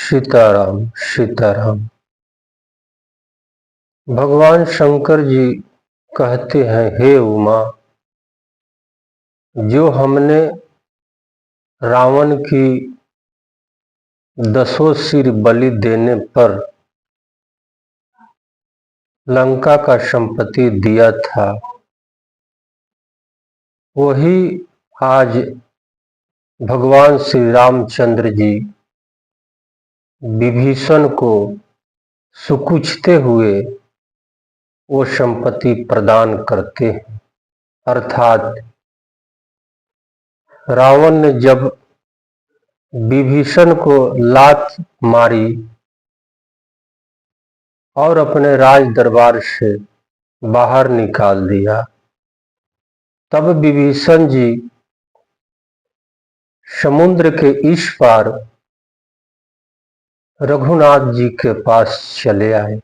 सीताराम सीताराम। भगवान शंकर जी कहते हैं, हे उमा, जो हमने रावण की 10 सिर बलि देने पर लंका का संपत्ति दिया था, वही आज भगवान श्री रामचंद्र जी विभीषण को सुकुचते हुए वो संपत्ति प्रदान करते हैं। अर्थात रावण ने जब विभीषण को लात मारी और अपने राज दरबार से बाहर निकाल दिया, तब विभीषण जी समुद्र के इस पार रघुनाथ जी के पास चले आए।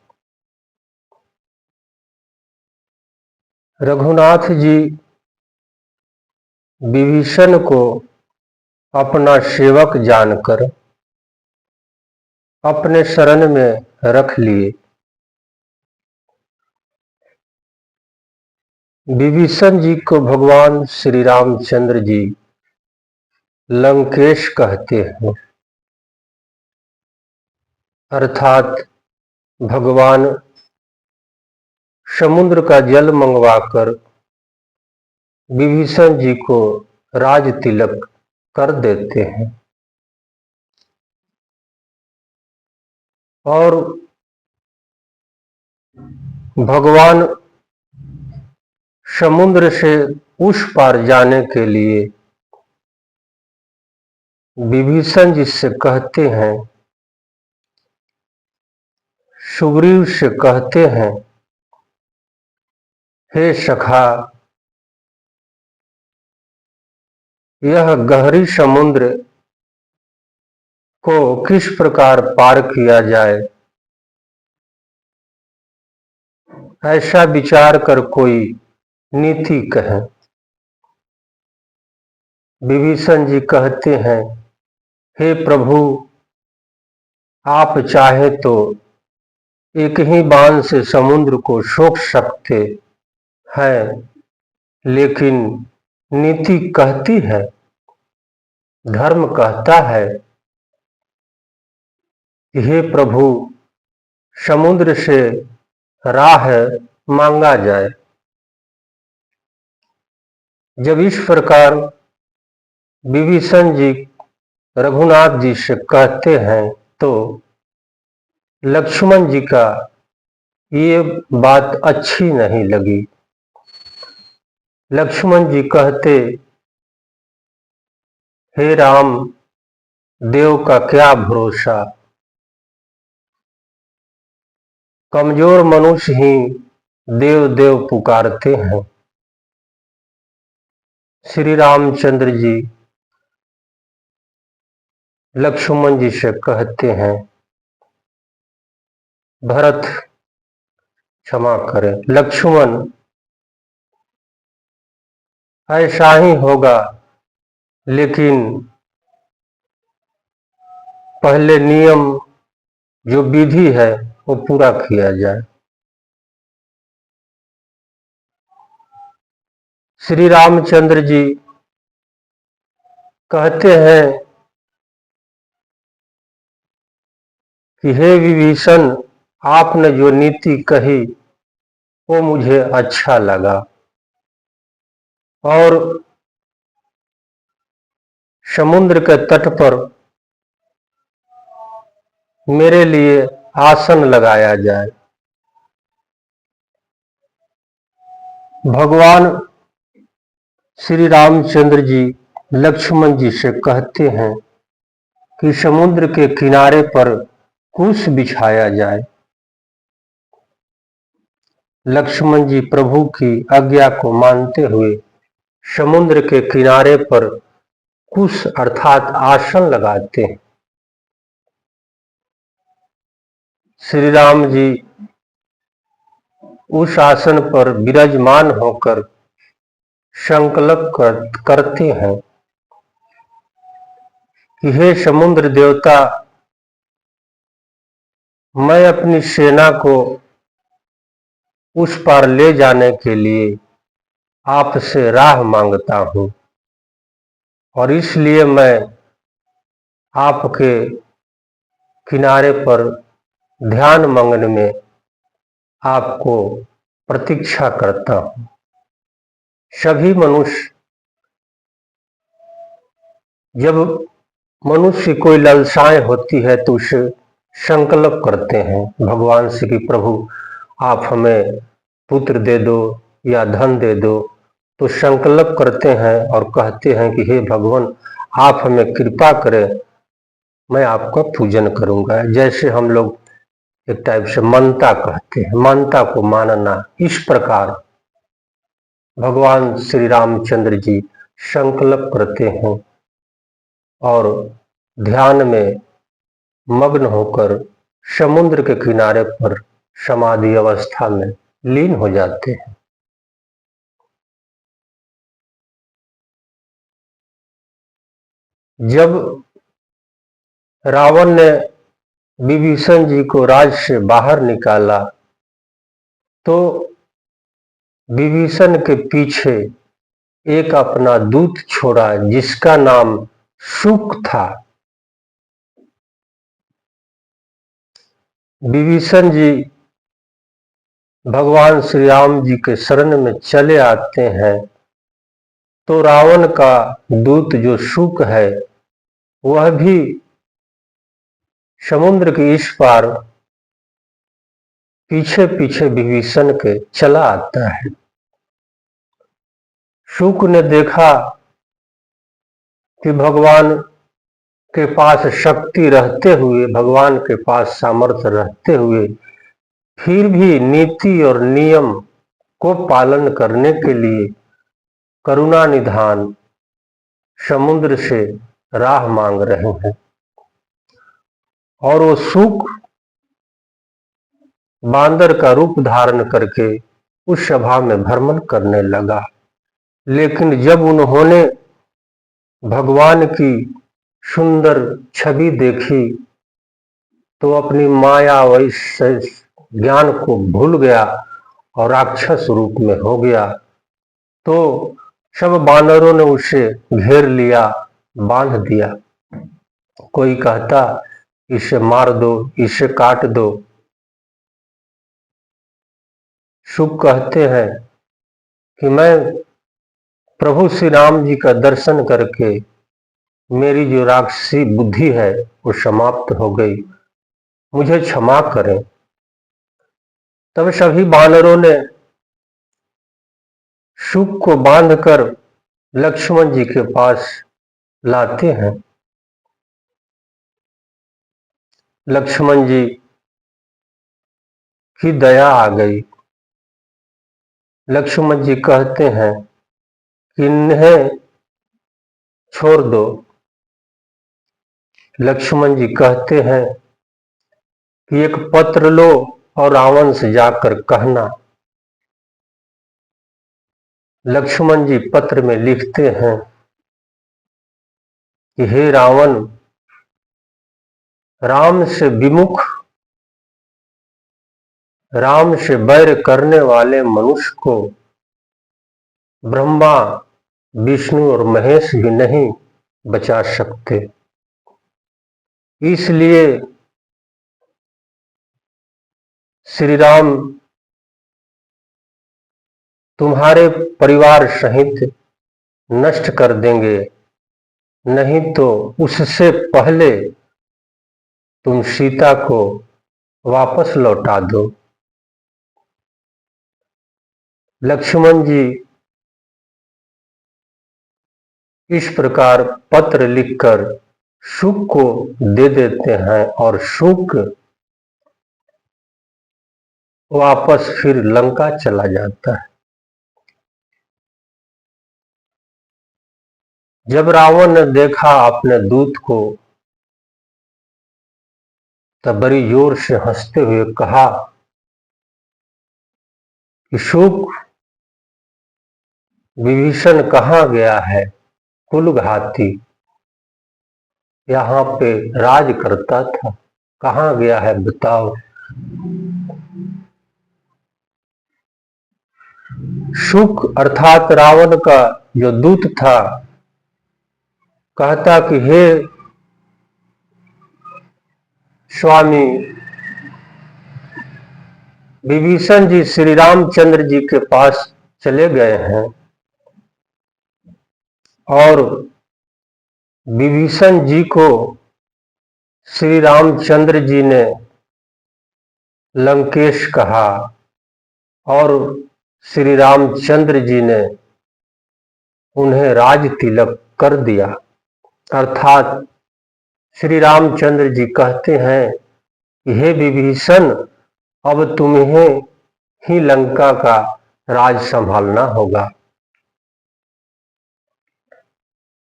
रघुनाथ जी विभीषण को अपना सेवक जानकर अपने शरण में रख लिए। विभीषण जी को भगवान श्री रामचंद्र जी लंकेश कहते हैं। अर्थात भगवान समुद्र का जल मंगवाकर विभीषण जी को राज तिलक कर देते हैं और भगवान समुद्र से उस पार जाने के लिए विभीषण जी से कहते हैं, सुग्रीव से कहते हैं, हे सखा, यह गहरी समुद्र को किस प्रकार पार किया जाए, ऐसा विचार कर कोई नीति कहें। विभीषण जी कहते हैं, हे प्रभु, आप चाहे तो एक ही बाण से समुद्र को सोख सकते हैं, लेकिन नीति कहती है, धर्म कहता है कि हे प्रभु, समुद्र से राह मांगा जाए। जब इस प्रकार विभीषण जी रघुनाथ जी से कहते हैं तो लक्ष्मण जी का ये बात अच्छी नहीं लगी। लक्ष्मण जी कहते, हे राम, देव का क्या भरोसा, कमजोर मनुष्य ही देव देव पुकारते हैं। श्री रामचंद्र जी लक्ष्मण जी से कहते हैं, भरत क्षमा करें, लक्ष्मण, ऐसा ही होगा, लेकिन पहले नियम जो विधि है वो पूरा किया जाए। श्री रामचंद्र जी कहते हैं कि हे विभीषण, आपने जो नीति कही वो मुझे अच्छा लगा और समुद्र के तट पर मेरे लिए आसन लगाया जाए। भगवान श्री रामचंद्र जी लक्ष्मण जी से कहते हैं कि समुद्र के किनारे पर कुश बिछाया जाए। लक्ष्मण जी प्रभु की आज्ञा को मानते हुए समुद्र के किनारे पर कुश अर्थात आसन लगाते हैं। श्री राम जी उस आसन पर विराजमान होकर संकल्प करते हैं कि हे समुद्र देवता, मैं अपनी सेना को उस पार ले जाने के लिए आपसे राह मांगता हूं और इसलिए मैं आपके किनारे पर ध्यान मग्न में आपको प्रतीक्षा करता हूं। सभी मनुष्य, जब मनुष्य कोई लालसाएं होती है तो उसे संकल्प करते हैं भगवान से कि प्रभु आप हमें पुत्र दे दो या धन दे दो, तो संकल्प करते हैं और कहते हैं कि हे भगवान आप हमें कृपा करें, मैं आपका पूजन करूंगा। जैसे हम लोग एक टाइप से मानता कहते हैं, मानता को मानना। इस प्रकार भगवान श्री रामचंद्र जी संकल्प करते हैं और ध्यान में मग्न होकर समुद्र के किनारे पर समाधि अवस्था में लीन हो जाते हैं। जब रावण ने विभीषण जी को राज से बाहर निकाला तो विभीषण के पीछे एक अपना दूत छोड़ा जिसका नाम शुक था। विभीषण जी भगवान श्री राम जी के शरण में चले आते हैं तो रावण का दूत जो शुक है वह भी समुद्र के इस पार पीछे पीछे विभीषण के चला आता है। शुक ने देखा कि भगवान के पास शक्ति रहते हुए, भगवान के पास सामर्थ्य रहते हुए फिर भी नीति और नियम को पालन करने के लिए करुणा निधान समुद्र से राह मांग रहे हैं और वो शुक बांदर का रूप धारण करके उस सभा में भ्रमण करने लगा। लेकिन जब उन्होंने भगवान की सुंदर छवि देखी तो अपनी माया वैश्य ज्ञान को भूल गया और राक्षस रूप में हो गया। तो सब बानरों ने उसे घेर लिया, बांध दिया। कोई कहता इसे मार दो, इसे काट दो। शुक कहते हैं कि मैं प्रभु श्री राम जी का दर्शन करके मेरी जो राक्षसी बुद्धि है वो समाप्त हो गई, मुझे क्षमा करें। तब सभी बानरों ने शुक को बांधकर लक्ष्मण जी के पास लाते हैं। लक्ष्मण जी की दया आ गई। लक्ष्मण जी कहते हैं कि इन्हें छोड़ दो। लक्ष्मण जी कहते हैं कि एक पत्र लो और रावण से जाकर कहना। लक्ष्मण जी पत्र में लिखते हैं कि हे रावण, राम से विमुख, राम से बैर करने वाले मनुष्य को ब्रह्मा विष्णु और महेश भी नहीं बचा सकते। इसलिए श्री राम तुम्हारे परिवार सहित नष्ट कर देंगे, नहीं तो उससे पहले तुम सीता को वापस लौटा दो। लक्ष्मण जी इस प्रकार पत्र लिखकर शुक को दे देते हैं और शुक वापस फिर लंका चला जाता है। जब रावण ने देखा अपने दूत को तब बड़ी जोर से हंसते हुए कहा कि शुक, विभीषण कहाँ गया है? कुलघाती, यहाँ पे राज करता था। कहाँ गया है बताओ। शुक अर्थात रावण का जो दूत था, कहता कि हे स्वामी विभीषण जी श्री रामचंद्र जी के पास चले गए हैं और विभीषण जी को श्री रामचंद्र जी ने लंकेश कहा और श्री रामचंद्र जी ने उन्हें राज तिलक कर दिया। अर्थात श्री रामचंद्र जी कहते हैं कि हे विभीषण, अब तुम्हें ही लंका का राज संभालना होगा।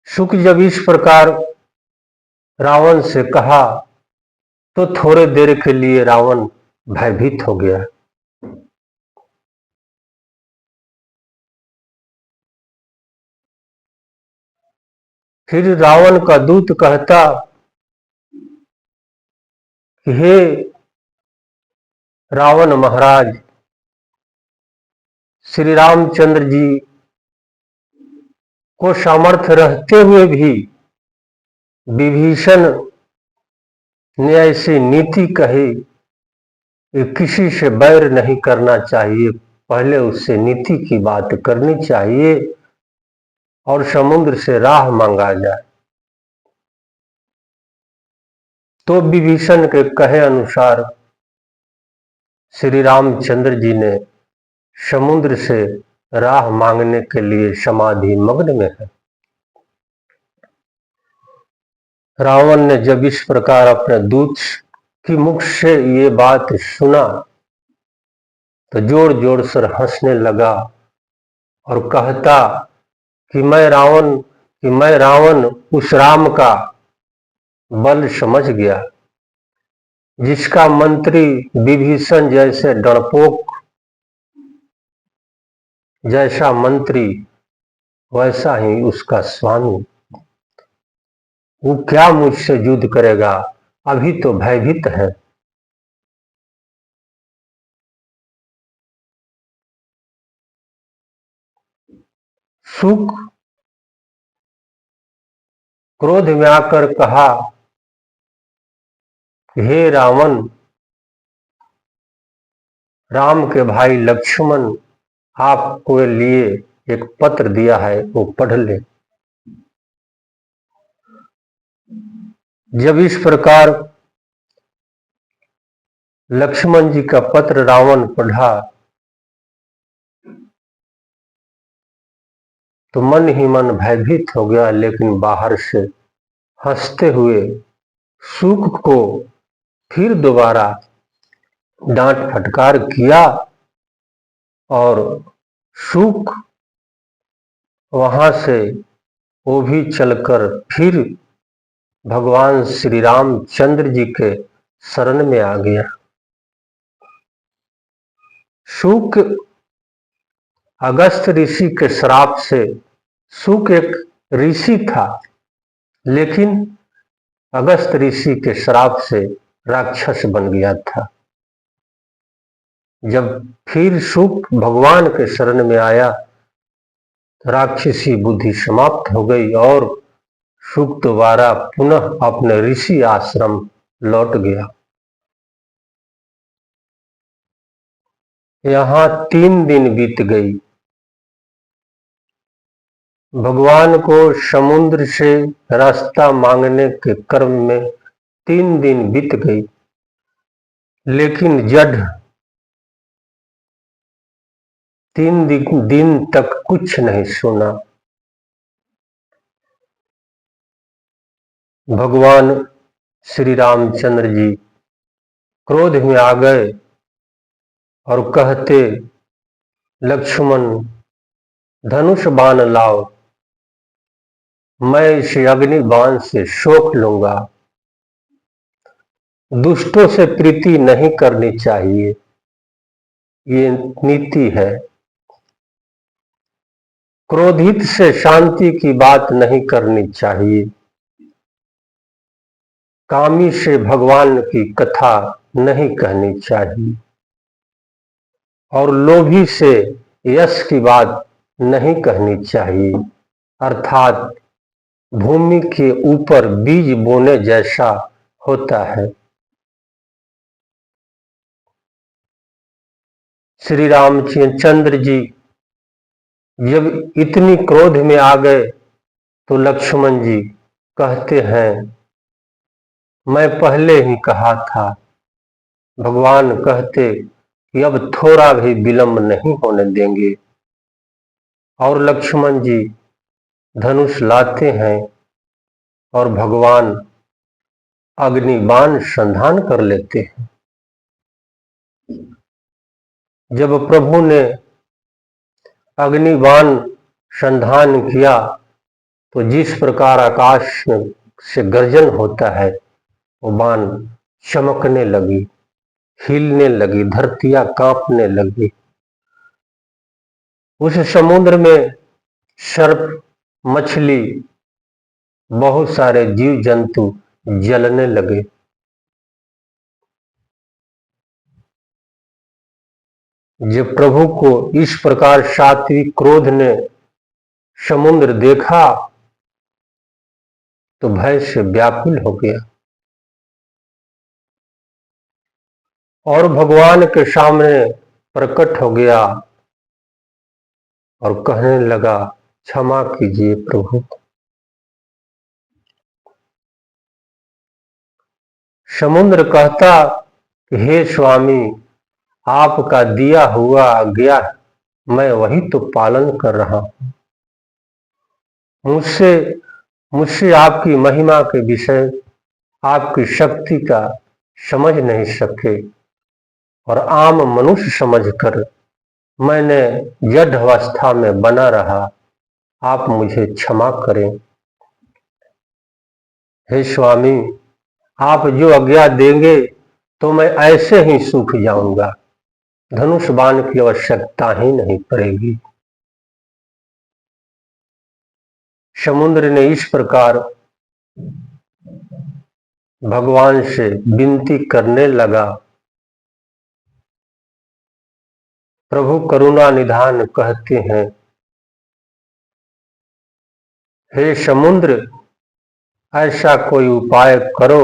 शुक जब इस प्रकार रावण से कहा तो थोड़े देर के लिए रावण भयभीत हो गया। फिर रावण का दूत कहता कि हे रावण महाराज, श्री रामचंद्र जी को सामर्थ्य रहते हुए भी विभीषण ने ऐसी नीति कही कि किसी से बैर नहीं करना चाहिए, पहले उससे नीति की बात करनी चाहिए और समुद्र से राह मांगा जाए। तो विभीषण के कहे अनुसार श्री रामचंद्र जी ने समुद्र से राह मांगने के लिए समाधि मग्न में है। रावण ने जब इस प्रकार अपने दूत की मुख से ये बात सुना तो जोर जोर से हंसने लगा और कहता कि मैं रावण उस राम का बल समझ गया जिसका मंत्री विभीषण जैसे डरपोक जैसा मंत्री, वैसा ही उसका स्वामी। वो क्या मुझसे युद्ध करेगा, अभी तो भयभीत है। शुक क्रोध में आकर कहा, हे रावण, राम के भाई लक्ष्मण आपको लिए एक पत्र दिया है, वो पढ़ ले। जब इस प्रकार लक्ष्मण जी का पत्र रावण पढ़ा तो मन ही मन भयभीत हो गया, लेकिन बाहर से हंसते हुए शुक को फिर दोबारा डांट फटकार किया और शुक वहां से वो भी चलकर फिर भगवान श्री रामचंद्र जी के शरण में आ गया। शुक अगस्त ऋषि के श्राप से, शुक एक ऋषि था लेकिन अगस्त ऋषि के श्राप से राक्षस बन गया था। जब फिर शुक भगवान के शरण में आया तो राक्षसी बुद्धि समाप्त हो गई और शुक दोबारा पुनः अपने ऋषि आश्रम लौट गया। यहाँ 3 दिन बीत गई। भगवान को समुद्र से रास्ता मांगने के क्रम में 3 दिन बीत गई, लेकिन जड 3 दिन तक कुछ नहीं सुना। भगवान श्री रामचंद्र जी क्रोध में आ गए और कहते, लक्ष्मण धनुष बाण लाओ, मैं इस अग्नि बाण से शोक लूंगा। दुष्टों से प्रीति नहीं करनी चाहिए, ये नीति है। क्रोधित से शांति की बात नहीं करनी चाहिए। कामी से भगवान की कथा नहीं कहनी चाहिए और लोभी से यश की बात नहीं कहनी चाहिए। अर्थात भूमि के ऊपर बीज बोने जैसा होता है। श्री रामचंद्र जी जब इतनी क्रोध में आ गए तो लक्ष्मण जी कहते हैं, मैं पहले ही कहा था। भगवान कहते कि अब थोड़ा भी विलंब नहीं होने देंगे और लक्ष्मण जी धनुष लाते हैं और भगवान अग्निबाण संधान कर लेते हैं। जब प्रभु ने अग्निबाण संधान किया तो जिस प्रकार आकाश से गर्जन होता है वो बाण चमकने लगी, हिलने लगी, धरतियां कांपने लगी। उस समुद्र में सर्प, मछली, बहुत सारे जीव जंतु जलने लगे। जब प्रभु को इस प्रकार सात्विक क्रोध ने समुद्र देखा तो भय से व्याकुल हो गया और भगवान के सामने प्रकट हो गया और कहने लगा, क्षमा कीजिए प्रभु। समुद्र कहता कि हे स्वामी, आपका दिया हुआ आज्ञा मैं वही तो पालन कर रहा हूं। मुझसे आपकी महिमा के विषय, आपकी शक्ति का समझ नहीं सके और आम मनुष्य समझकर मैंने जड़ अवस्था में बना रहा। आप मुझे क्षमा करें। हे स्वामी, आप जो आज्ञा देंगे तो मैं ऐसे ही सूख जाऊंगा, धनुष बाण की आवश्यकता ही नहीं पड़ेगी। समुद्र ने इस प्रकार भगवान से विनती करने लगा। प्रभु करुणा निधान कहते हैं, हे समुद्र, ऐसा कोई उपाय करो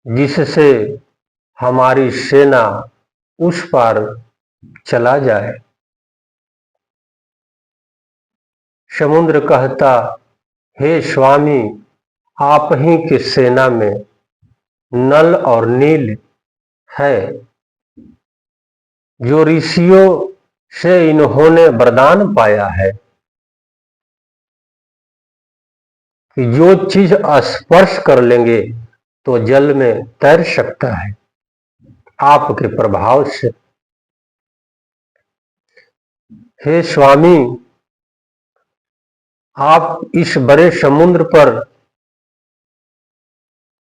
जिससे हमारी सेना उस पार चला जाए। समुद्र कहता, हे स्वामी, आप ही की सेना में नल और नील है, जो ऋषियों से इन्होंने वरदान पाया है कि जो चीज स्पर्श कर लेंगे तो जल में तैर सकता है आपके प्रभाव से। हे स्वामी, आप इस बड़े समुद्र पर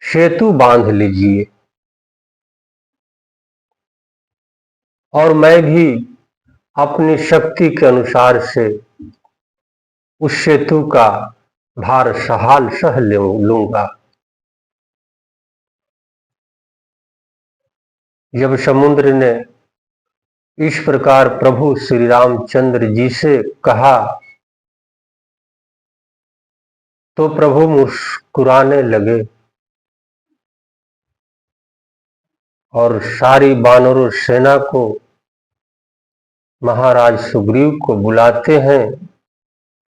सेतु बांध लीजिए और मैं भी अपनी शक्ति के अनुसार से उस सेतु का भार सह लूंगा। जब समुद्र ने इस प्रकार प्रभु श्री रामचंद्र जी से कहा तो प्रभु मुस्कुराने लगे और सारी वानरों सेना को महाराज सुग्रीव को बुलाते हैं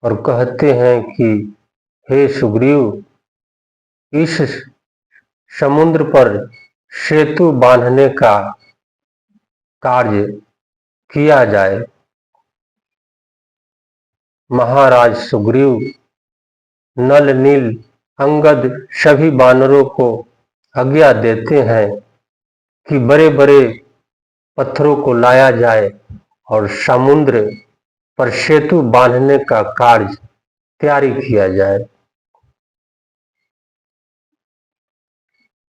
और कहते हैं कि हे सुग्रीव, इस समुद्र पर सेतु बांधने का कार्य किया जाए। महाराज सुग्रीव नल, नील, अंगद सभी वानरों को आज्ञा देते हैं कि बड़े बड़े पत्थरों को लाया जाए और समुद्र पर सेतु बांधने का कार्य तैयारी किया जाए।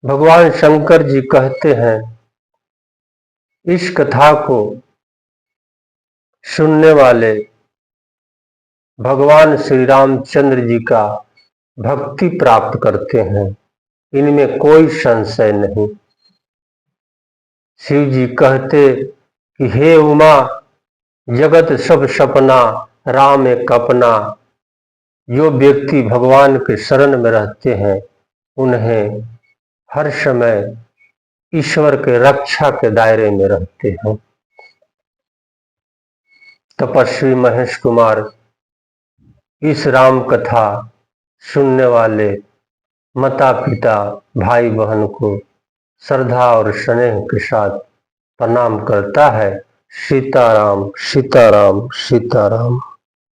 भगवान शंकर जी कहते हैं, इस कथा को सुनने वाले भगवान श्री रामचंद्र जी का भक्ति प्राप्त करते हैं इनमें कोई संशय नहीं। शिव जी कहते कि हे उमा, जगत सब सपना, राम एक अपना। जो व्यक्ति भगवान के शरण में रहते हैं उन्हें हर समय ईश्वर के रक्षा के दायरे में रहते हैं। तपस्वी महेश कुमार इस राम कथा सुनने वाले माता पिता भाई बहन को श्रद्धा और स्नेह के साथ प्रणाम करता है। सीताराम सीताराम सीताराम।